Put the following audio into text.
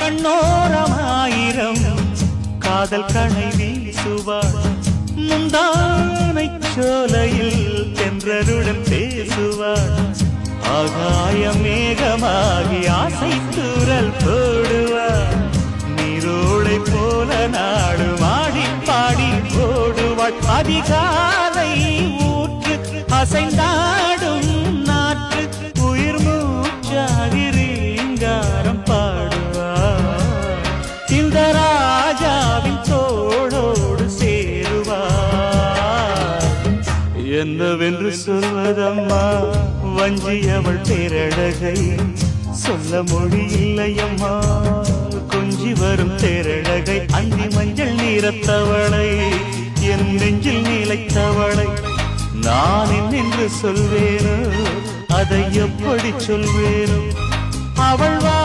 கண்ணோரமாயிரம் காதல் கணை வீசுவாள் முந்தானை சோலையில் தென்றருடன் பேசுவாள் ஆகாய மேகமாகி ஆசை தூரல் போடுவாள் நீரோளை போல நாடு மாடி பாடி போடுவாள் அதிகாலை ஊற்று அசைந்தாடும் நாற்று உயிர் மூச்சாகிறீங்காரம் பாடுவாள் இந்த ராஜாவின் தோளோடு சேருவாள் என்னவென்று சொல்வதம்மா வஞ்சி அவள் பேரழகை சொல்ல மொழி இல்லையம்மா கொஞ்சி வரும் தேரழகை அந்தி மஞ்சள் நீரத்தவளை என் நெஞ்சில் நிலைத்தவளை நான் என்னென்று சொல்வேனோ அதை எப்படி சொல்வேனோ அவள் வா